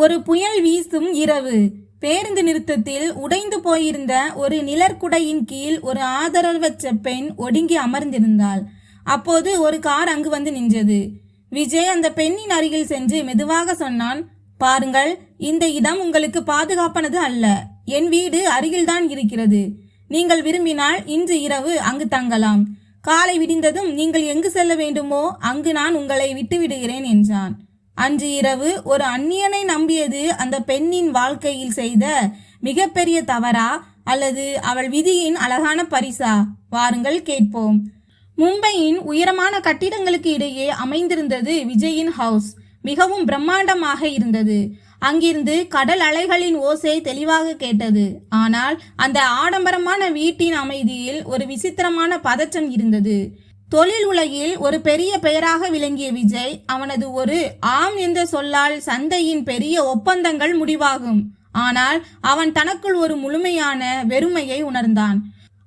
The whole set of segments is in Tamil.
ஒரு புயல் வீசும் இரவு. பேருந்து நிறுத்தத்தில் உடைந்து போயிருந்த ஒரு நிழற்குடையின் கீழ் ஒரு ஆதரவற்ற பெண் ஒடுங்கி அமர்ந்திருந்தாள். அப்போது ஒரு கார் அங்கு வந்து நின்றது. விஜய் அந்த பெண்ணின் அருகில் சென்று மெதுவாக சொன்னான், பாருங்கள், இந்த இடம் உங்களுக்கு பாதுகாப்பானது அல்ல. என் வீடு அருகில்தான் இருக்கிறது. நீங்கள் விரும்பினால் இன்று இரவு அங்கு தங்கலாம். காலை விடிந்ததும் நீங்கள் எங்கு செல்ல வேண்டுமோ அங்கு நான் உங்களை விட்டுவிடுகிறேன் என்றான். அன்று இரவு ஒரு அந்நியனை நம்பியது அந்த பெண்ணின் வாழ்க்கையில் செய்த மிகப்பெரிய தவறா அல்லது அவள் விதியின் அழகான பரிசா? வாருங்கள் கேட்போம். மும்பையின் உயரமான கட்டிடங்களுக்கு இடையே அமைந்திருந்தது விஜயின் ஹவுஸ். மிகவும் பிரம்மாண்டமாக இருந்தது. அங்கிருந்து கடல் அலைகளின் ஓசை தெளிவாக கேட்டது. ஆனால் அந்த ஆடம்பரமான வீட்டின் அமைதியில் ஒரு விசித்திரமான பதற்றம் இருந்தது. தொழில் உலகில் ஒரு பெரிய பெயராக விளங்கிய விஜய், அவனது ஒரு ஆம் என்ற சொல்லால் சந்தையின் பெரிய ஒப்பந்தங்கள் முடிவாகும். ஆனால் அவன் தனக்குள் ஒரு முழுமையான வெறுமையை உணர்ந்தான்.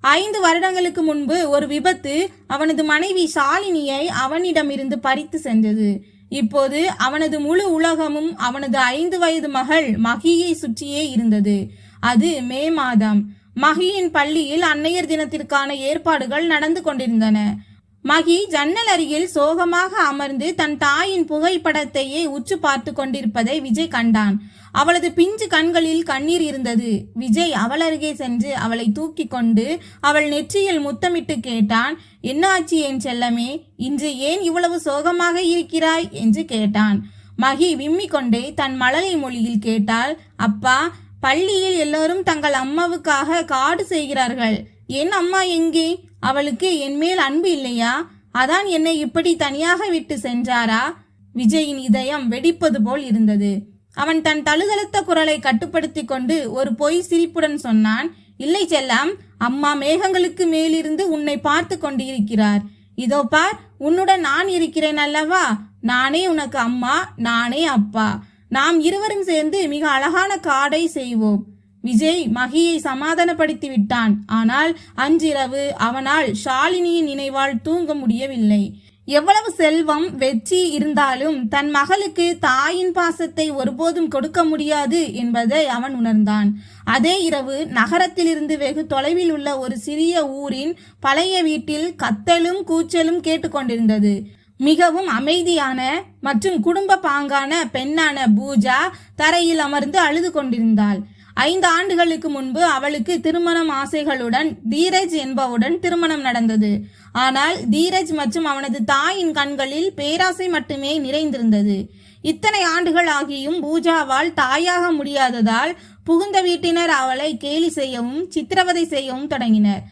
5 வருடங்களுக்கு முன்பு ஒரு விபத்து அவனது மனைவி ஷாலினியை அவனிடமிருந்து பறித்து சென்றது. இப்போது அவனது முழு உலகமும் அவனது 5 வயது மகள் மகியை சுற்றியே இருந்தது. அது மே மாதம். மகியின் பள்ளியில் அன்னையர் தினத்திற்கான ஏற்பாடுகள் நடந்து கொண்டிருந்தன. மகி ஜன்னல் அருகில் சோகமாக அமர்ந்து தன் தாயின் புகைப்படத்தையே உற்று பார்த்து கொண்டிருப்பதை விஜய் கண்டான். அவளது பிஞ்சு கண்களில் கண்ணீர் இருந்தது. விஜய் அவள் அருகே சென்று அவளை தூக்கி கொண்டு அவள் நெற்றியில் முத்தமிட்டு கேட்டான், என்ன ஆச்சு என் செல்லமே? இன்று ஏன் இவ்வளவு சோகமாக இருக்கிறாய் என்று கேட்டான். மகி விம்மிக் கொண்டே தன் மழலை மொழியில் கேட்டாள், அப்பா, பள்ளியில் எல்லோரும் தங்கள் அம்மாவுக்காக காடு செய்கிறார்கள். என் அம்மா எங்கே? அவளுக்கு என் மேல் அன்பு இல்லையா? அதான் என்னை இப்படி தனியாக விட்டு சென்றாரா? விஜயின் இதயம் வெடிப்பது போல் இருந்தது. அவன் தன் தழுதழுத்த குரலை கட்டுப்படுத்தி கொண்டு ஒரு பொய் சிரிப்புடன் சொன்னான், இல்லை செல்லம், அம்மா மேகங்களுக்கு மேலிருந்து உன்னை பார்த்து கொண்டிருக்கிறார். இதோ பார், உன்னுடன் நான் இருக்கிறேன் அல்லவா? நானே உனக்கு அம்மா, நானே அப்பா. நாம் இருவரும் சேர்ந்து மிக அழகான காடை செய்வோம். விஜய் மகியை சமாதானப்படுத்தி விட்டான். ஆனால் அன்றிரவு அவனால் ஷாலினியின் நினைவால் தூங்க முடியவில்லை. எவ்வளவு செல்வம் வெற்றி இருந்தாலும் தன் மகளுக்கு தாயின் பாசத்தை ஒருபோதும் கொடுக்க முடியாது என்பதை அவன் உணர்ந்தான். அதே இரவு நகரத்திலிருந்து வெகு தொலைவில் உள்ள ஒரு சிறிய ஊரின் பழைய வீட்டில் கத்தலும் கூச்சலும் கேட்டுக்கொண்டிருந்தது. மிகவும் அமைதியான மற்றும் குடும்ப பாங்கான பெண்ணான பூஜா தரையில் அமர்ந்து அழுது கொண்டிருந்தாள். 5 ஆண்டுகளுக்கு முன்பு அவளுக்கு திருமணம் ஆசைகளுடன் தீரஜ் என்பவுடன் திருமணம் நடந்தது. ஆனால் தீரஜ் மற்றும் அவனது தாயின் கண்களில் பேராசை மட்டுமே நிறைந்திருந்தது. இத்தனை ஆண்டுகள் ஆகியும் பூஜாவால் தாயாக முடியாததால் புகுந்த வீட்டினர் அவளை கேலி செய்யவும் சித்திரவதை செய்யவும் தொடங்கினர்.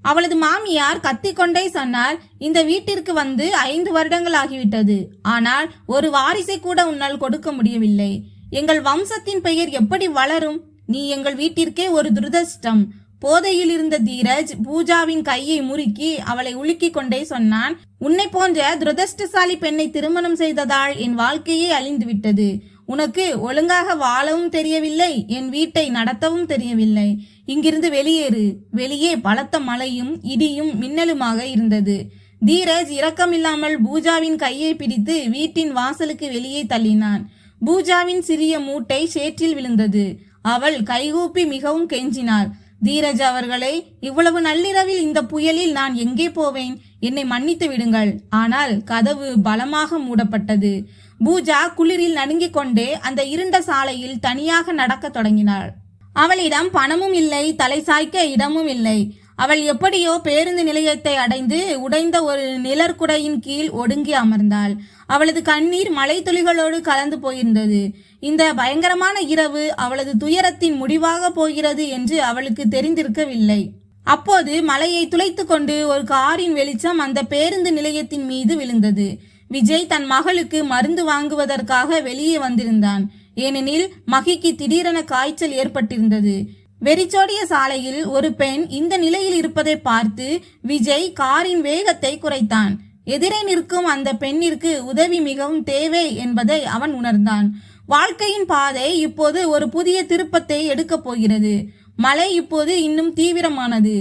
அவளது மாமியார் கத்திக்கொண்டே சொன்னார், இந்த வீட்டிற்கு வந்து 5 வருடங்கள் ஆகிவிட்டது. ஆனால் ஒரு வாரிசை கூட உன்னால் கொடுக்க முடியவில்லை. எங்கள் வம்சத்தின் பெயர் எப்படி வளரும்? நீ எங்கள் வீட்டிற்கே ஒரு துரதிர்ஷ்டம். போதையில் இருந்த தீரஜ் பூஜாவின் கையை முறுக்கி அவளை உலுக்கி கொண்டே சொன்னான், உன்னை போன்ற துரதிர்ஷ்டசாலி பெண்ணை திருமணம் செய்ததால் என் வாழ்க்கையே அழிந்துவிட்டது. உனக்கு ஒழுங்காக வாழவும் தெரியவில்லை, என் வீட்டை நடத்தவும் தெரியவில்லை. இங்கிருந்து வெளியேறு. வெளியே பலத்த மழையும் இடியும் மின்னலுமாக இருந்தது. தீரஜ் இரக்கமில்லாமல் பூஜாவின் கையை பிடித்து வீட்டின் வாசலுக்கு வெளியே தள்ளினான். பூஜாவின் சிறிய மூட்டை சேற்றில் விழுந்தது. அவள் கைகூப்பி மிகவும் கெஞ்சினாள், தீரஜ் அவர்களே, இவ்வளவு நள்ளிரவில் இந்த புயலில் நான் எங்கே போவேன்? என்னை மன்னித்து விடுங்கள். ஆனால் கதவு பலமாக மூடப்பட்டது. பூஜா குளிரில் நடுங்கிக் கொண்டே அந்த இருண்ட சாலையில் தனியாக நடக்க தொடங்கினாள். அவளிடம் பணமும் இல்லை, தலை சாய்க்க இடமும் இல்லை. அவள் எப்படியோ பேருந்து நிலையத்தை அடைந்து உடைந்த ஒரு நிழற்குடையின் கீழ் ஒடுங்கி அமர்ந்தாள். அவளது கண்ணீர் மழை துளிகளோடு கலந்து போயிருந்தது. இந்த பயங்கரமான இரவு அவளது துயரத்தின் முடிவாக போகிறது என்று அவளுக்கு தெரிந்திருக்கவில்லை. அப்போது மலையை துளைத்து கொண்டு ஒரு காரின் வெளிச்சம் அந்த பேருந்து நிலையத்தின் மீது விழுந்தது. விஜய் தன் மகளுக்கு மருந்து வாங்குவதற்காக வெளியே வந்திருந்தான். ஏனெனில் மகிக்கு திடீரென காய்ச்சல் ஏற்பட்டிருந்தது. வெறிச்சோடிய சாலையில் ஒரு பெண் இந்த நிலையில் இருப்பதை பார்த்து விஜய் காரின் வேகத்தை குறைத்தான். எதிரே நிற்கும் அந்த பெண்ணிற்கு உதவி மிகவும் தேவை என்பதை அவன் உணர்ந்தான். வாழ்க்கையின் பாதை இப்போது ஒரு புதிய திருப்பத்தை எடுக்கப் போகிறது. மழை இப்போது இன்னும் தீவிரமானது.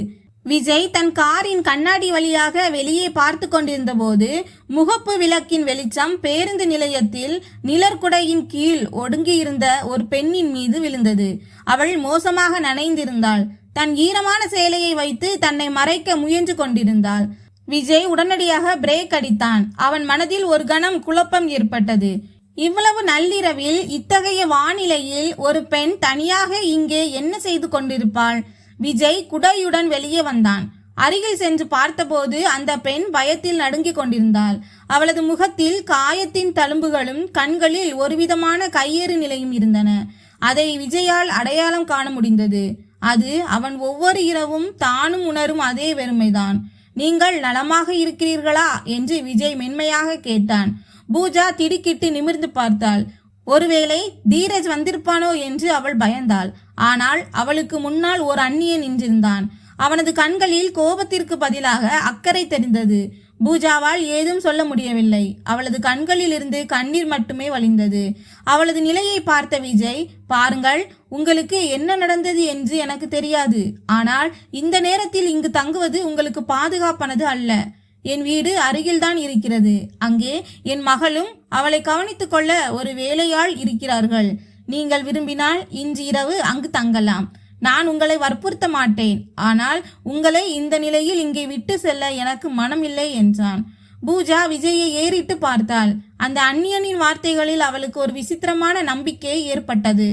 விஜய் தன் காரின் கண்ணாடி வழியாக வெளியே பார்த்து கொண்டிருந்த போது முகப்பு விளக்கின் வெளிச்சம் பேருந்து நிலையத்தில் நிழற்குடையின் கீழ் ஒடுங்கியிருந்த ஒரு பெண்ணின் மீது விழுந்தது. அவள் மோசமாக நனைந்திருந்தாள். தன் ஈரமான சேலையை வைத்து தன்னை மறைக்க முயன்று கொண்டிருந்தாள். விஜய் உடனடியாக பிரேக் அடித்தான். அவன் மனதில் ஒரு கணம் குழப்பம் ஏற்பட்டது. இவ்வளவு நள்ளிரவில் இத்தகைய வானிலையில் ஒரு பெண் தனியாக இங்கே என்ன செய்து கொண்டிருப்பாள்? விஜய் குடையுடன் வெளியே வந்தான். அருகில் சென்று பார்த்தபோது அந்த பெண் பயத்தில் நடுங்கிக் கொண்டிருந்தாள். அவளது முகத்தில் காயத்தின் தழும்புகளும் கண்களில் ஒருவிதமான கையேறு நிலையும் இருந்தன. அதை விஜயால் அடையாளம் காண முடிந்தது. அது அவன் ஒவ்வொரு இரவும் தானும் உணரும் அதே வெறுமைதான். நீங்கள் நலமாக இருக்கிறீர்களா என்று விஜய் மென்மையாக கேட்டான். பூஜா திடுக்கிட்டு நிமிர்ந்து பார்த்தாள். ஒருவேளை தீரஜ் வந்திருப்பானோ என்று அவள் பயந்தாள். ஆனால் அவளுக்கு முன்னால் ஒரு அந்நியன் நின்றிருந்தான். அவனது கண்களில் கோபத்திற்கு பதிலாக அக்கறை தெரிந்தது. பூஜாவால் ஏதும் சொல்ல முடியவில்லை. அவளது கண்களில் இருந்து கண்ணீர் மட்டுமே வழிந்தது. அவளது நிலையை பார்த்த விஜய், பாருங்கள், உங்களுக்கு என்ன நடந்தது என்று எனக்கு தெரியாது. ஆனால் இந்த நேரத்தில் இங்கு தங்குவது உங்களுக்கு பாதுகாப்பானது அல்ல. என் வீடு அருகில்தான் இருக்கிறது. அங்கே என் மகளும் அவளை கவனித்துக் கொள்ள ஒரு வேலையாள் இருக்கிறார்கள். நீங்கள் விரும்பினால் இன்று இரவு அங்கு தங்கலாம். நான் உங்களை வற்புறுத்த மாட்டேன். ஆனால் உங்களை இந்த நிலையில் இங்கே விட்டு செல்ல எனக்கு மனம் இல்லை என்றான். பூஜா விஜயை ஏறிட்டு பார்த்தாள். அந்த அந்நியனின் வார்த்தைகளில் அவளுக்கு ஒரு விசித்திரமான நம்பிக்கை ஏற்பட்டது.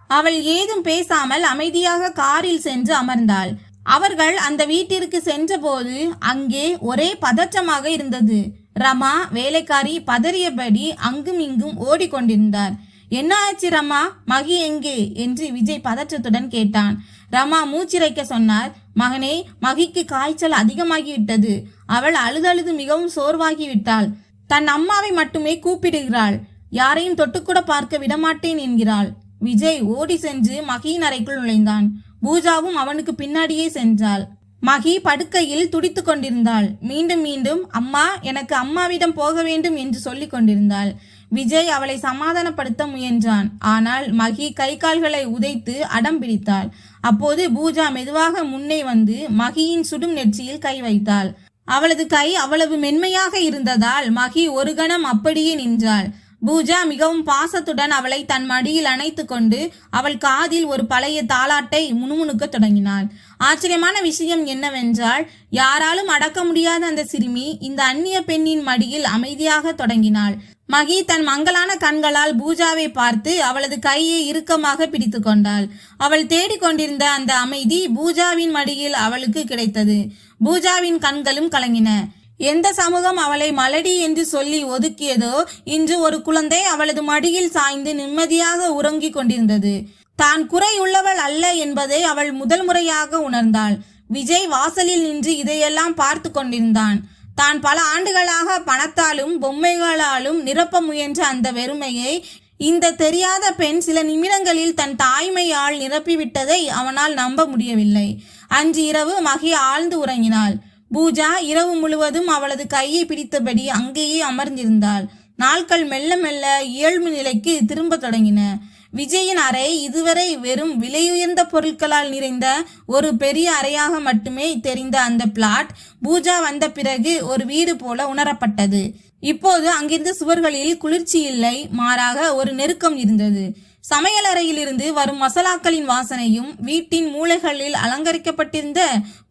அவள் ஏதும் பேசாமல் அமைதியாக காரில் சென்று அமர்ந்தாள். அவர்கள் அந்த வீட்டிற்கு சென்றபோது அங்கே ஒரே பதற்றமாக இருந்தது. ரமா வேலைக்காரி பதறியபடி அங்கும் இங்கும் ஓடிக்கொண்டிருந்தார். என்ன ஆச்சு ரமா? மகி எங்கே என்று விஜய் பதற்றத்துடன் கேட்டான். ரமா மூச்சிறைக்க சொன்னார். மகனே, மகிக்கு காய்ச்சல் அதிகமாகிவிட்டது. அவள் அழுதழுது மிகவும் சோர்வாகிவிட்டாள். தன் அம்மாவை மட்டுமே கூப்பிடுகிறாள். யாரையும் தொட்டுக்கூட பார்க்க விடமாட்டேன் என்கிறாள். விஜய் ஓடி சென்று மகியின் அறைக்குள் நுழைந்தான். பூஜாவும் அவனுக்கு பின்னாடியே சென்றாள். மகி படுக்கையில் துடித்து கொண்டிருந்தாள். மீண்டும் மீண்டும் அம்மா, எனக்கு அம்மாவிடம் போக வேண்டும் என்று சொல்லிக் கொண்டிருந்தாள். விஜய் அவளை சமாதானப்படுத்த முயன்றான். ஆனால் மகி கை கால்களை உதைத்து அடம் பிடித்தாள். அப்போது பூஜா மெதுவாக முன்னே வந்து மகியின் சுடும் நெற்றியில் கை வைத்தாள். அவளது கை அவ்வளவு மென்மையாக இருந்ததால் மகி ஒரு கணம் அப்படியே நின்றாள். பூஜா மிகவும் பாசத்துடன் அவளை தன் மடியில் அணைத்து கொண்டு அவள் காதில் ஒரு பழைய தாலாட்டை முணுமுணுக்க தொடங்கினாள். ஆச்சரியமான விஷயம் என்னவென்றால், யாராலும் அடக்க முடியாத அந்த சிறுமி இந்த அந்நிய பெண்ணின் மடியில் அமைதியாக தொடங்கினாள். மகி தன் மங்கலான கண்களால் பூஜாவை பார்த்து அவளது கையை இறுக்கமாக பிடித்து கொண்டாள். அவள் தேடிக்கொண்டிருந்த அந்த அமைதி பூஜாவின் மடியில் அவளுக்கு கிடைத்தது. பூஜாவின் கண்களும் கலங்கின. எந்த சமூகம் அவளை மலடி என்று சொல்லி ஒதுக்கியதோ, இன்று ஒரு குழந்தை அவளது மடியில் சாய்ந்து நிம்மதியாக உறங்கிக் கொண்டிருந்தது. தான் குறையுள்ளவள் அல்ல என்பதை அவள் முதல் முறையாக உணர்ந்தாள். விஜய் வாசலில் நின்று இதையெல்லாம் பார்த்து கொண்டிருந்தான். தான் பல ஆண்டுகளாக பணத்தாலும் பொம்மைகளாலும் நிரப்ப முயன்ற அந்த வெறுமையை இந்த தெரியாத பெண் சில நிமிடங்களில் தன் தாய்மையால் நிரப்பிவிட்டதை அவனால் நம்ப முடியவில்லை. அன்று இரவு மகி ஆழ்ந்து உறங்கினாள். பூஜா இரவு முழுவதும் அவளது கையை பிடித்தபடி அங்கேயே அமர்ந்திருந்தாள். நாட்கள் மெல்ல மெல்ல இயல்பு நிலைக்கு திரும்ப தொடங்கின. விஜயின் அறை இதுவரை வெறும் விலையுயர்ந்த பொருட்களால் நிறைந்த ஒரு பெரிய அறையாக மட்டுமே தெரிந்த அந்த பிளாட் பூஜா வந்த பிறகு ஒரு வீடு போல உணரப்பட்டது. இப்போது அங்கிருந்த சுவர்களில் குளிர்ச்சி இல்லை, மாறாக ஒரு நெருக்கம் இருந்தது. சமையலறையிலிருந்து வரும் மசாலாக்களின் வாசனையும் வீட்டின் மூலைகளில் அலங்கரிக்கப்பட்டிருந்த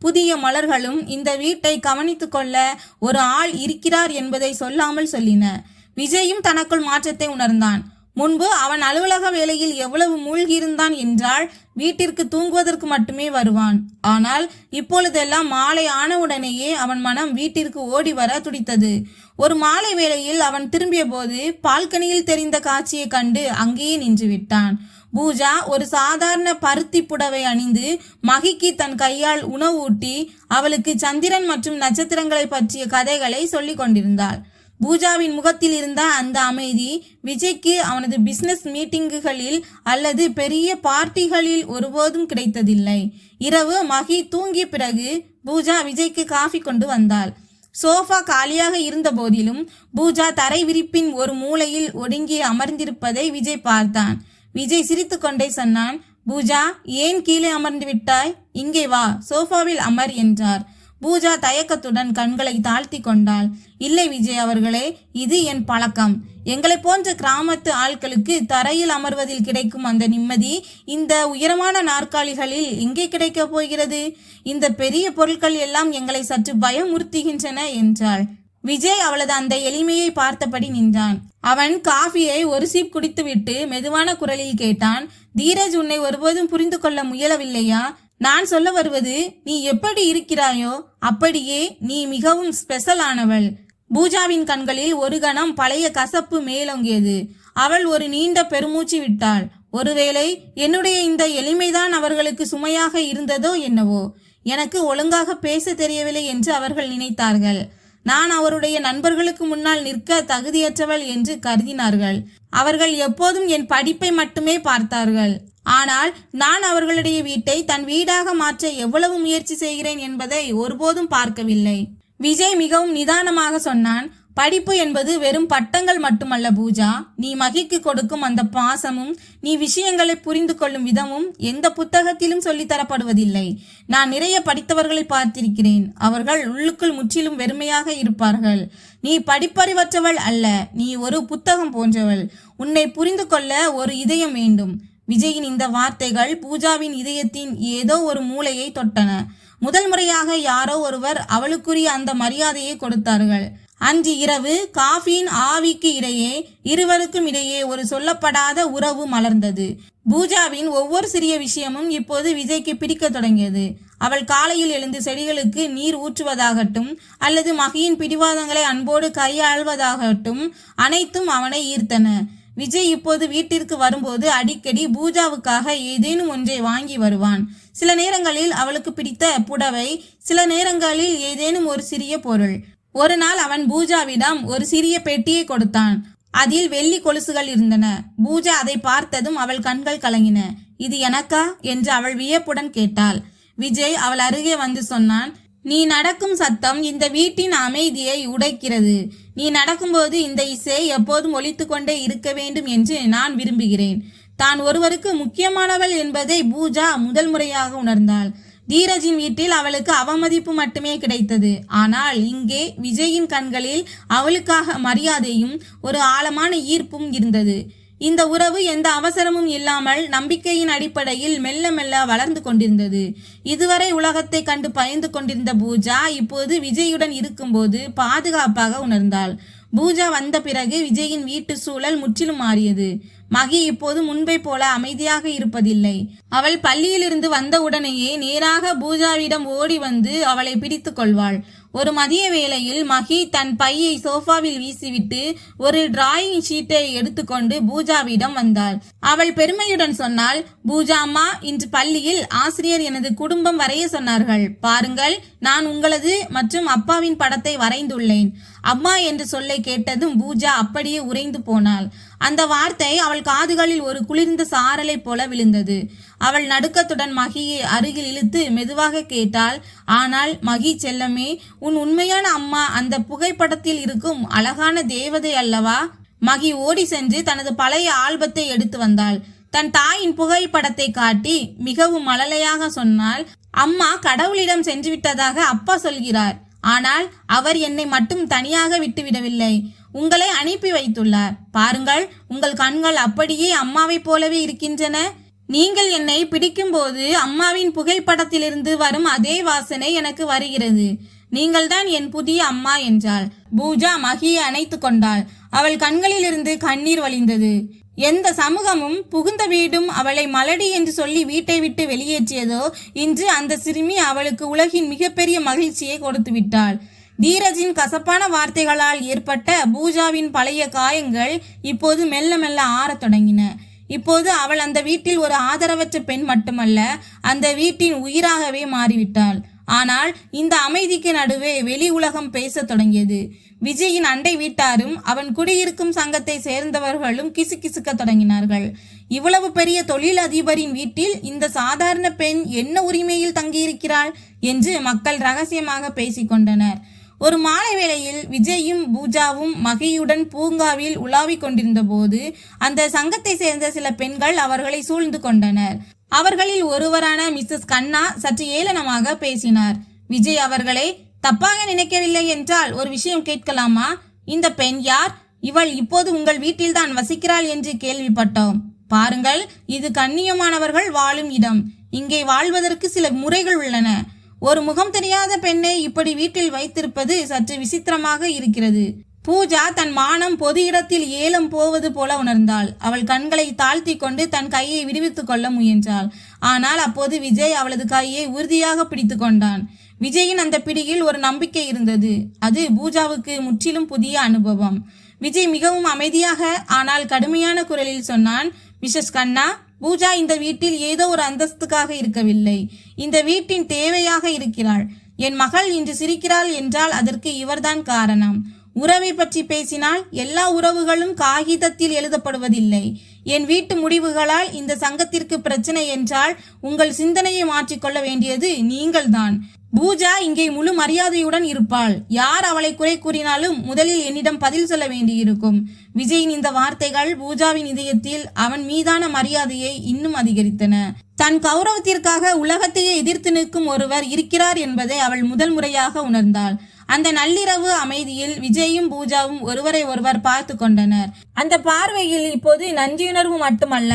புதிய மலர்களும் இந்த வீட்டை கவனித்துக் கொள்ள ஒரு ஆள் இருக்கிறார் என்பதை சொல்லாமல் சொல்லின. விஜயும் தனக்குள் மாற்றத்தை உணர்ந்தான். முன்பு அவன் அலுவலக வேலையில் எவ்வளவு மூழ்கியிருந்தான் என்றால் வீட்டிற்கு தூங்குவதற்கு மட்டுமே வருவான். ஆனால் இப்பொழுதெல்லாம் மாலை ஆனவுடனேயே அவன் மனம் வீட்டிற்கு ஓடி வர துடித்தது. ஒரு மாலை வேளையில் அவன் திரும்பிய போது பால்கனியில் தெரிந்த காட்சியை கண்டு அங்கேயே நின்று விட்டான். பூஜா ஒரு சாதாரண பருத்தி புடவை அணிந்து மகிக்கு தன் கையால் உணவு ஊட்டி அவளுக்கு சந்திரன் மற்றும் நட்சத்திரங்களை பற்றிய கதைகளை சொல்லிக் கொண்டிருந்தாள். பூஜாவின் முகத்தில் இருந்த அந்த அமைதி விஜய்க்கு அவனது பிசினஸ் மீட்டிங்குகளில் அல்லது பெரிய பார்ட்டிகளில் ஒருபோதும் கிடைத்ததில்லை. இரவு மகி தூங்கிய பிறகு பூஜா விஜய்க்கு காஃபி கொண்டு வந்தாள். சோஃபா காலியாக இருந்த போதிலும் பூஜா தரை விரிப்பின் ஒரு மூலையில் ஒடுங்கி அமர்ந்திருப்பதை விஜய் பார்த்தான். விஜய் சிரித்து கொண்டே சொன்னான், பூஜா, ஏன் கீழே அமர்ந்து விட்டாய்? இங்கே வா, சோஃபாவில் அமர் என்றார். பூஜா தயக்கத்துடன் கண்களை தாழ்த்தி கொண்டாள். இல்லை விஜய் அவர்களே, இது என் பழக்கம். எங்களை போன்ற கிராமத்து ஆட்களுக்கு தரையில் அமர்வதில் கிடைக்கும் அந்த நிம்மதி இந்த உயரமான நாற்காலிகளில் எங்கே கிடைக்கப் போகிறது? இந்த பெரிய பொருட்கள் எல்லாம் எங்களை சற்று பயமுறுத்துகின்றன என்றாள். விஜய் அவளது அந்த எளிமையை பார்த்தபடி நின்றான். அவன் காஃபியை ஒரு சீப் குடித்துவிட்டு மெதுவான குரலில் கேட்டான். தீரஜ் உன்னை ஒருபோதும் புரிந்து கொள்ள முயலவில்லையா? நான் சொல்ல வருவது, நீ எப்படி இருக்கிறாயோ அப்படியே நீ மிகவும் ஸ்பெஷல் ஆனவள். பூஜாவின் கண்களில் ஒரு கணம் பழைய கசப்பு மேலோங்கியது. அவள் ஒரு நீண்ட பெருமூச்சு விட்டாள். ஒருவேளை என்னுடைய இந்த எளிமைதான் அவர்களுக்கு சுமையாக இருந்ததோ என்னவோ. எனக்கு ஒழுங்காக பேச தெரியவில்லை என்று அவர்கள் நினைத்தார்கள். நான் அவருடைய நண்பர்களுக்கு முன்னால் நிற்க தகுதியற்றவள் என்று கருதினார்கள். அவர்கள் எப்போதும் என் படிப்பை மட்டுமே பார்த்தார்கள். ஆனால் நான் அவர்களுடைய வீட்டை தன் வீடாக மாற்ற எவ்வளவு முயற்சி செய்கிறேன் என்பதை ஒருபோதும் பார்க்கவில்லை. விஜய் மிகவும் நிதானமாக சொன்னான். படிப்பு என்பது வெறும் பட்டங்கள் மட்டுமல்ல பூஜா. நீ மகிக்கு கொடுக்கும் அந்த பாசமும் நீ விஷயங்களை புரிந்து கொள்ளும் விதமும் எந்த புத்தகத்திலும் சொல்லித்தரப்படுவதில்லை. நான் நிறைய படித்தவர்களை பார்த்திருக்கிறேன். அவர்கள் உள்ளுக்குள் முற்றிலும் வெறுமையாக இருப்பார்கள். நீ படிப்பறிவற்றவள் அல்ல, நீ ஒரு புத்தகம் போன்றவள். உன்னை புரிந்து கொள்ள ஒரு இதயம் வேண்டும். விஜயின் இந்த வார்த்தைகள் பூஜாவின் இதயத்தின் ஏதோ ஒரு மூலையை தொட்டன. முதல் முறையாக யாரோ ஒருவர் அவளுக்குரிய அந்த மரியாதையை கொடுத்தார்கள். அன்று இரவு காஃபியின் ஆவிக்கு இடையே இருவருக்கும் இடையே ஒரு சொல்லப்படாத உறவு மலர்ந்தது. பூஜாவின் ஒவ்வொரு சிறிய விஷயமும் இப்போது விஜய்க்கு பிடிக்க தொடங்கியது. அவள் காலையில் எழுந்து செடிகளுக்கு நீர் ஊற்றுவதாகட்டும் அல்லது மகியின் பிடிவாதங்களை அன்போடு கையாள்வதாகட்டும் அனைத்தும் அவனை ஈர்த்தன. விஜய் இப்போது வீட்டிற்கு வரும்போது அடிக்கடி பூஜாவுக்காக ஏதேனும் ஒன்றை வாங்கி வருவான். சில நேரங்களில் அவளுக்கு பிடித்த புடவை, சில நேரங்களில் ஏதேனும் ஒரு சிறிய பொருள். ஒரு நாள் அவன் பூஜாவிடம் ஒரு சிறிய பெட்டியை கொடுத்தான். அதில் வெள்ளி கொலுசுகள் இருந்தன. பூஜா அதை பார்த்ததும் அவள் கண்கள் கலங்கின. இது எனக்கா என்று அவள் வியப்புடன் கேட்டாள். விஜய் அவள் அருகே வந்து சொன்னான். நீ நடக்கும் சத்தம் இந்த வீட்டின் அமைதியை உடைக்கிறது. நீ நடக்கும்போது இந்த இசை எப்போதும் ஒலித்து கொண்டே இருக்க வேண்டும் என்று நான் விரும்புகிறேன். தான் ஒருவருக்கு முக்கியமானவள் என்பதை பூஜா முதல் முறையாக உணர்ந்தாள். தீரஜின் வீட்டில் அவளுக்கு அவமதிப்பு மட்டுமே கிடைத்தது. ஆனால் இங்கே விஜயின் கண்களில் அவளுக்காக மரியாதையும் ஒரு ஆழமான ஈர்ப்பும் இருந்தது. இந்த உறவு எந்த அவசரமும் இல்லாமல் நம்பிக்கையின் அடிப்படையில் மெல்ல மெல்ல வளர்ந்து கொண்டிருந்தது. இதுவரை உலகத்தை கண்டு பயந்து கொண்டிருந்த பூஜா இப்போது விஜயுடன் இருக்கும்போது பாதுகாப்பாக உணர்ந்தாள். பூஜா வந்த பிறகு விஜயின் வீட்டு சூழல் முற்றிலும் மாறியது. மகி இப்போது முன்பை போல அமைதியாக இருப்பதில்லை. அவள் பள்ளியிலிருந்து வந்தவுடனேயே நேராக பூஜாவிடம் ஓடி வந்து அவளை பிடித்து கொள்வாள். ஒரு மதிய வேளையில் மகி தன் பையை சோஃபாவில் வீசிவிட்டு ஒரு டிராயிங் ஷீட்டை எடுத்துக்கொண்டு பூஜாவிடம் வந்தாள். அவள் பெருமையுடன் சொன்னாள். பூஜா அம்மா, இன்று பள்ளியில் ஆசிரியர் எனது குடும்பம் வரைய சொன்னார்கள். பாருங்கள், நான் உங்களது மற்றும் அப்பாவின் படத்தை வரைந்துள்ளேன். அம்மா என்று சொல்லை கேட்டதும் பூஜா அப்படியே உறைந்து போனாள். அந்த வார்த்தை அவள் காதுகளில் ஒரு குளிர்ந்த சாரலை போல விழுந்தது. அவள் நடுக்கத்துடன் மகியை அருகில் இழுத்து மெதுவாக கேட்டாள். ஆனால் மகி செல்லமே, உன் உண்மையான அம்மா அந்த புகைப்படத்தில் இருக்கும் அழகான தேவதை அல்லவா? மகி ஓடி சென்று தனது பழைய ஆல்பத்தை எடுத்து வந்தாள். தன் தாயின் புகைப்படத்தை காட்டி மிகவும் மழலையாக சொன்னாள். அம்மா கடவுளிடம் சென்று விட்டதாக அப்பா சொல்கிறார். ஆனால் அவர் என்னை மட்டும் தனியாக விட்டுவிடவில்லை, உங்களை அனுப்பி வைத்துள்ளார். பாருங்கள், உங்கள் கண்கள் அப்படியே அம்மாவை போலவே இருக்கின்றன. நீங்கள் என்னை பிடிக்கும்போது அம்மாவின் புகைப்படத்திலிருந்து வரும் அதே வாசனை எனக்கு வருகிறது. நீங்கள்தான் என் புதிய அம்மா என்றாள். பூஜா மகியை அணைத்து கொண்டாள். அவள் கண்களிலிருந்து கண்ணீர் வழிந்தது. எந்த சமூகமும் புகுந்த வீடும் அவளை மலடி என்று சொல்லி வீட்டை விட்டு வெளியேற்றியதோ, இன்று அந்த சிறுமி அவளுக்கு உலகின் மிகப்பெரிய மகிழ்ச்சியை கொடுத்து விட்டாள். தீரஜின் கசப்பான வார்த்தைகளால் ஏற்பட்ட பூஜாவின் பழைய காயங்கள் இப்போது மெல்ல மெல்ல ஆறத் தொடங்கின. இப்போது அவள் அந்த வீட்டில் ஒரு ஆதரவற்ற பெண் மட்டுமல்ல, அந்த வீட்டின் உயிராகவே மாறிவிட்டாள். ஆனால் இந்த அமைதிக்கு நடுவே வெளி உலகம் பேச தொடங்கியது. விஜயின் அண்டை வீட்டாரும் அவன் குடியிருக்கும் சங்கத்தை சேர்ந்தவர்களும் கிசுகிசுக்க தொடங்கினார்கள். இவ்வளவு பெரிய தொழில் அதிபரின் வீட்டில் இந்த சாதாரண பெண் என்ன உரிமையில் தங்கியிருக்கிறாள் என்று மக்கள் ரகசியமாக பேசிக்கொண்டனர். ஒரு மாலை வேளையில் விஜயும் பூஜாவும் மகியுடன் பூங்காவில் உலாவிக் கொண்டிருந்த போது அந்த சங்கத்தை சேர்ந்த சில பெண்கள் அவர்களை சூழ்ந்து கொண்டனர். அவர்களில் ஒருவரான மிஸ்ஸஸ் கண்ணா சற்று ஏளனமாக பேசினார். விஜய் அவர்களே, தப்பாக நினைக்கவில்லை என்றால் ஒரு விஷயம் கேட்கலாமா? இந்த பெண் யார்? இவள் இப்போது உங்கள் வீட்டில்தான் வசிக்கிறாள் என்று கேள்விப்பட்டோம். பாருங்கள், இது கண்ணியமானவர்கள் வாழும் இடம். இங்கே வாழ்வதற்கு சில முறைகள் உள்ளன. ஒரு முகம் தெரியாத பெண்ணை இப்படி வீட்டில் வைத்திருப்பது சற்று விசித்திரமாக இருக்கிறது. பூஜா தன் மானம் பொது இடத்தில் ஏலம் போவது போல உணர்ந்தாள். அவள் கண்களை தாழ்த்தி கொண்டு தன் கையை விடுவித்துக் கொள்ள முயன்றாள். ஆனால் அப்போது விஜய் அவளது கையை உறுதியாக பிடித்து கொண்டான். விஜயின் அந்த பிடியில் ஒரு நம்பிக்கை இருந்தது. அது பூஜாவுக்கு முற்றிலும் புதிய அனுபவம். விஜய் மிகவும் அமைதியாக ஆனால் கடுமையான குரலில் சொன்னான், மிஸ்ஸஸ் கண்ணா, பூஜா இந்த வீட்டில் ஏதோ ஒரு அந்தஸ்துக்காக இருக்கவில்லை. இந்த வீட்டின் தேவையாக இருக்கிறாள். என் மகள் இன்று சிரிக்கிறாள் என்றால் அதற்கு இவர்தான் காரணம். உறவை பற்றி பேசினால் எல்லா உறவுகளும் காகிதத்தில் எழுதப்படுவதில்லை. என் வீட்டு முடிவுகளால் இந்த சங்கத்திற்கு பிரச்சனை என்றால் உங்கள் சிந்தனையை மாற்றிக்கொள்ள வேண்டியது நீங்கள்தான். பூஜா இங்கே முழு மரியாதையுடன் இருப்பாள். யார் அவளை குறை கூறினாலும் முதலில் என்னிடம் பதில் சொல்ல வேண்டியிருக்கும். விஜயின் இந்த வார்த்தைகள் பூஜாவின் இதயத்தில் அவன் மீதான மரியாதையை இன்னும் அதிகரித்தன. தன் கௌரவத்திற்காக உலகத்தையே எதிர்த்து நிற்கும் ஒருவர் இருக்கிறார் என்பதை அவள் முதல் முறையாக உணர்ந்தாள். அந்த நள்ளிரவு அமைதியில் விஜயும் பூஜாவும் ஒருவரை ஒருவர் பார்த்து கொண்டனர். அந்த பார்வையில் இப்போது நன்றியுணர்வு மட்டுமல்ல,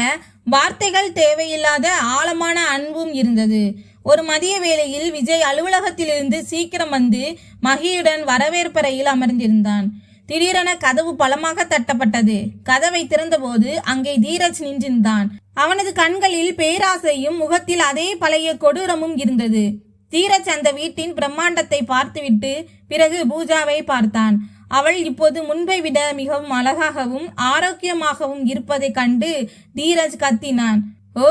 வார்த்தைகள் தேவையில்லாத ஆழமான அன்பும் இருந்தது. ஒரு மதிய வேளையில் விஜய் அலுவலகத்திலிருந்து சீக்கிரம் வந்து மகியுடன் வரவேற்பறையில் அமர்ந்திருந்தான். திடீரென கதவு பலமாக தட்டப்பட்டது. கதவை திறந்தபோது அங்கே தீரஜ் நின்றிருந்தான். அவனது கண்களில் பேராசையும் முகத்தில் அதே பழைய கொடூரமும் இருந்தது. தீரஜ் அந்த வீட்டின் பிரம்மாண்டத்தை பார்த்துவிட்டு பிறகு பூஜாவை பார்த்தான். அவள் இப்போது முன்பை விட மிகவும் அழகாகவும் ஆரோக்கியமாகவும் இருப்பதை கண்டு தீரஜ் கத்தினான். ஓ,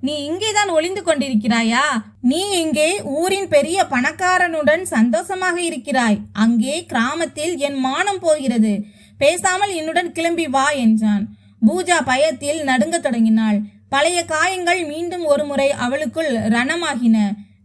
நீ இங்கேதான் ஒளிந்து கொண்டிருக்கிறாயா? நீ இங்கே ஊரின் பெரிய பணக்காரனுடன் சந்தோஷமாக இருக்கிறாய். அங்கே கிராமத்தில் என் மானம் போகிறது. பேசாமல் என்னுடன் கிளம்பி வா என்றான். பூஜா பயத்தில் நடுங்க தொடங்கினாள். பழைய காயங்கள் மீண்டும் ஒரு முறை அவளுக்குள் ரணமாகின.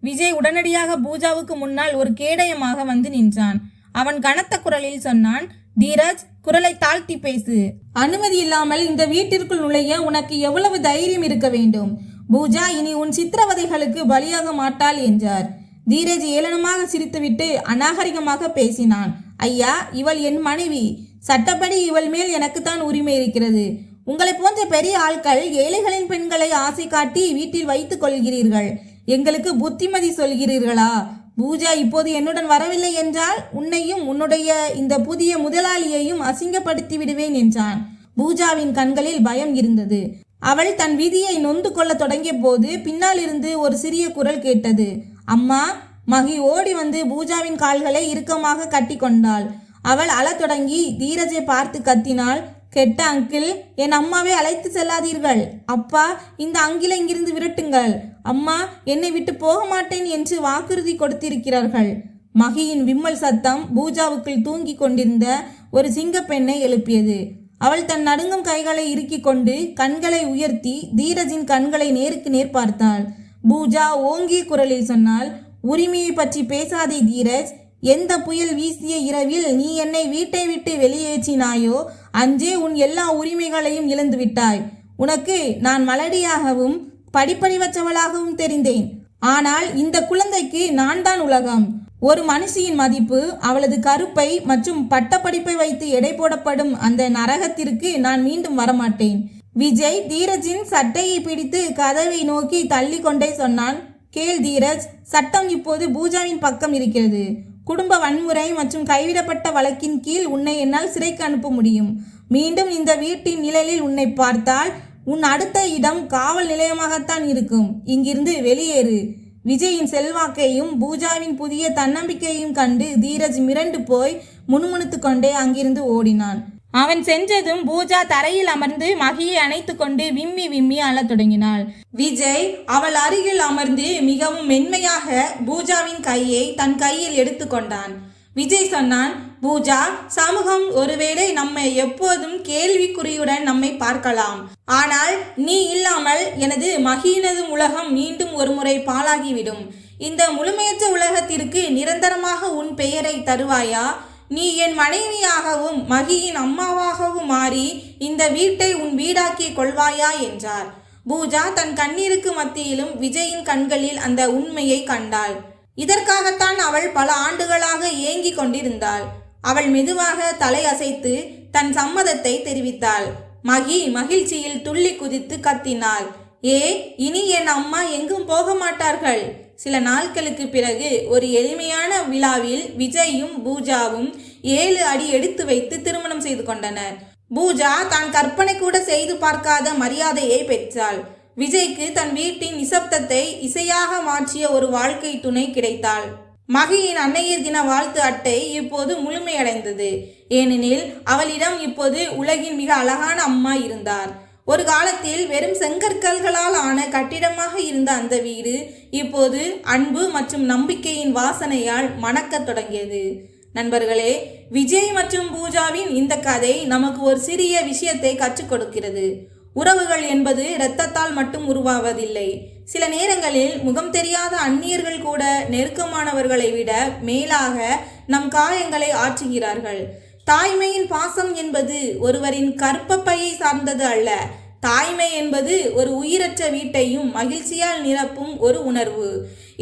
விஜய் உடனடியாக பூஜாவுக்கு முன்னால் ஒரு கேடயமாக வந்து நின்றான். அவன் கனத்த குரலில் சொன்னான், தீரஜ், குரலை தாழ்த்தி பேசு. அனுமதி இல்லாமல் இந்த வீட்டிற்குள் நுழைய உனக்கு எவ்வளவு தைரியம் இருக்க வேண்டும்? பூஜா இனி உன் சித்திரவதைகளுக்கு பலியாக மாட்டாள் என்றார். தீரஜ் ஏளனமாக சிரித்துவிட்டு அநாகரிகமாக பேசினான். ஐயா, இவள் என் மனைவி. சட்டப்படி இவள் மேல் எனக்குத்தான் உரிமை இருக்கிறது. உங்களை போன்ற பெரிய ஆட்கள் ஏழைகளின் பெண்களை ஆசை காட்டி வீட்டில் வைத்துக் கொள்கிறீர்கள். எங்களுக்கு புத்திமதி சொல்கிறீர்களா? பூஜா இப்போது என்னுடன் வரவில்லை என்றால் உன்னையும் உன்னுடைய இந்த புதிய முதலாளியையும் அசிங்கப்படுத்தி விடுவேன் என்றான். பூஜாவின் கண்களில் பயம் இருந்தது. அவள் தன் விதியை நொந்து கொள்ள தொடங்கிய போது பின்னால் இருந்து ஒரு சிறிய குரல் கேட்டது. அம்மா! மகி ஓடி வந்து பூஜாவின் கால்களை இறுக்கமாக கட்டி கொண்டாள். அவள் அழத் தொடங்கி தீரஜை பார்த்து கத்தினாள். கெட்ட அங்கிள், என் அம்மாவை அழைத்து செல்லாதீர்கள். அப்பா, இந்த அங்கிளை இங்கிருந்து விரட்டுங்கள். அம்மா, என்னை விட்டு போக மாட்டேன் என்று வாக்குறுதி கொடுத்திருக்கிறார்கள். மகியின் விம்மல் சத்தம் பூஜாவுக்குள் தூங்கி கொண்டிருந்த ஒரு சிங்கப்பெண்ணை எழுப்பியது. அவள் தன் நடுங்கும் கைகளை இறுக்கி கொண்டு கண்களை உயர்த்தி தீரஜின் கண்களை நேருக்கு நேர் பார்த்தாள். பூஜா ஓங்கிய குரலில் சொன்னாள், உரிமையை பற்றி பேசாதே தீரஜ். எந்த புயல் வீசிய இரவில் நீ என்னை வீட்டை விட்டு வெளியேற்றினாயோ அன்றே உன் எல்லா உரிமைகளையும் இழந்து விட்டாய். உனக்கு நான் மலடியாகவும் படிப்பறிவற்றவளாகவும் தெரிந்தேன். ஆனால் இந்த குழந்தைக்கு நான் தான் உலகம். ஒரு மனுஷியின் மதிப்பு அவளது கருப்பை மற்றும் பட்டப்படிப்பை வைத்து எடை போடப்படும் அந்த நரகத்திற்கு நான் மீண்டும் வரமாட்டேன். விஜய் தீரஜின் சட்டையை பிடித்து கதவை நோக்கி தள்ளி கொண்டே சொன்னான். கேள் தீரஜ், சட்டம் இப்போது பூஜாவின் பக்கம் இருக்கிறது. குடும்ப வன்முறை மற்றும் கைவிடப்பட்ட வழக்கின் கீழ் உன்னை என்னால் சிறைக்கு அனுப்ப முடியும். மீண்டும் இந்த வீட்டின் நிழலில் உன்னை பார்த்தால் உன் அடுத்த இடம் காவல் நிலையமாகத்தான் இருக்கும். இங்கிருந்து வெளியேறு. விஜயின் செல்வாக்கையும் பூஜாவின் புதிய தன்னம்பிக்கையையும் கண்டு தீரஜ் மிரண்டு போய் முணுமுணுத்து கொண்டே அங்கிருந்து ஓடினான். அவன் சென்றதும் பூஜா தரையில் அமர்ந்து மகியை அணைத்து கொண்டு விம்மி விம்மி அழத் தொடங்கினாள். விஜய் அவள் அருகில் அமர்ந்து மிகவும் மென்மையாக பூஜாவின் கையை தன் கையில் எடுத்து கொண்டான். விஜய் சொன்னான், பூஜா, சமூகம் ஒருவேளை நம்மை எப்போதும் கேள்விக்குறியுடன் நம்மை பார்க்கலாம். ஆனால் நீ இல்லாமல் எனது மகியினது உலகம் மீண்டும் ஒருமுறை பாழாகிவிடும். இந்த முழுமையற்ற உலகத்திற்கு நிரந்தரமாக உன் பெயரை தருவாயா? நீ என் மனைவியாகவும் மகியின் அம்மாவாகவும் மாறி இந்த வீட்டை உன் வீடாக்கிக் கொள்வாயா என்றார். பூஜா தன் கண்ணீருக்கு மத்தியிலும் விஜயின் கண்களில் அந்த உண்மையை கண்டாள். இதற்காகத்தான் அவள் பல ஆண்டுகளாக ஏங்கிக் கொண்டிருந்தாள். அவள் மெதுவாக தலை அசைத்து தன் சம்மதத்தை தெரிவித்தாள். மகி மகிழ்ச்சியில் துள்ளி குதித்து கத்தினாள், ஏ, இனி என் அம்மா எங்கும் போக மாட்டார்கள். சில நாட்களுக்கு பிறகு ஒரு எளிமையான விழாவில் விஜயும் பூஜாவும் 7 அடி எடுத்து வைத்து திருமணம் செய்து கொண்டனர். பூஜா தான் கற்பனை கூட செய்து பார்க்காத மரியாதையை பெற்றாள். விஜய்க்கு தன் வீட்டின் நிசப்தத்தை இசையாக மாற்றிய ஒரு வாழ்க்கை துணை கிடைத்தாள். மகியின் அன்னையர் தின வாழ்த்து அட்டை இப்போது முழுமையடைந்தது. ஏனெனில் அவளிடம் இப்போது உலகின் மிக அழகான அம்மா இருந்தார். ஒரு காலத்தில் வெறும் செங்கற்கல்களால் ஆன கட்டிடமாக இருந்த அந்த வீடு இப்போது அன்பு மற்றும் நம்பிக்கையின் வாசனையால் மணக்கத் தொடங்கியது. நண்பர்களே, விஜய் மற்றும் பூஜாவின் இந்த கதை நமக்கு ஒரு சிறிய விஷயத்தை கற்றுக் கொடுக்கிறது. உறவுகள் என்பது இரத்தத்தால் மட்டும் உருவாவதில்லை. சில நேரங்களில் முகம் தெரியாத அந்நியர்கள் கூட நெருக்கமானவர்களை விட மேலாக நம் காயங்களை ஆற்றுகிறார்கள். தாய்மையின் பாசம் என்பது ஒருவரின் கற்பப்பையை சார்ந்தது அல்ல. தாய்மை என்பது ஒரு உயிரற்ற வீட்டையும் மகிழ்ச்சியால் நிரப்பும் ஒரு உணர்வு.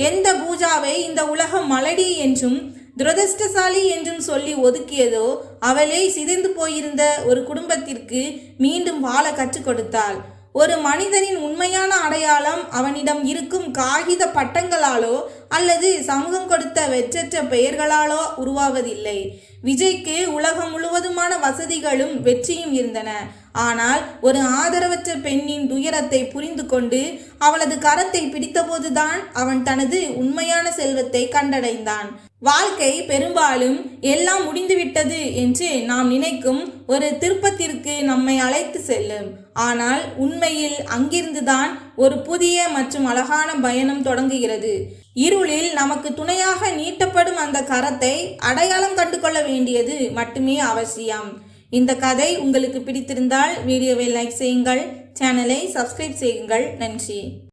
எந்த பூஜாவை இந்த உலகம் மலடி என்றும் துரதிர்ஷ்டசாலி என்றும் சொல்லி ஒதுக்கியதோ அவளே சிதைந்து போயிருந்த ஒரு குடும்பத்திற்கு மீண்டும் வாழ கற்றுக் கொடுத்தாள். ஒரு மனிதனின் உண்மையான அடையாளம் அவனிடம் இருக்கும் காகித பட்டங்களாலோ அல்லது சமூகம் கொடுத்த வெற்றற்ற பெயர்களாலோ உருவாவதில்லை. விஜய்க்கு உலகம் முழுவதுமான வசதிகளும் வெற்றியும் இருந்தன. ஆனால் ஒரு ஆதரவற்ற பெண்ணின் துயரத்தை புரிந்து கொண்டு அவளது கரத்தை பிடித்தபோதுதான் அவன் தனது உண்மையான செல்வத்தை கண்டடைந்தான். வாழ்க்கை பெரும்பாலும் எல்லாம் முடிந்துவிட்டது என்று நாம் நினைக்கும் ஒரு திருப்பத்திற்கு நம்மை அழைத்து செல்லும். ஆனால் உண்மையில் அங்கிருந்துதான் ஒரு புதிய மற்றும் அழகான பயணம் தொடங்குகிறது. இருளில் நமக்கு துணையாக நீட்டப்படும் அந்த கரத்தை அடையாளம் கண்டு கொள்ள வேண்டியது மட்டுமே அவசியம். இந்த கதை உங்களுக்கு பிடித்திருந்தால் வீடியோவை லைக் செய்யுங்கள், சேனலை சப்ஸ்கிரைப் செய்யுங்கள். நன்றி.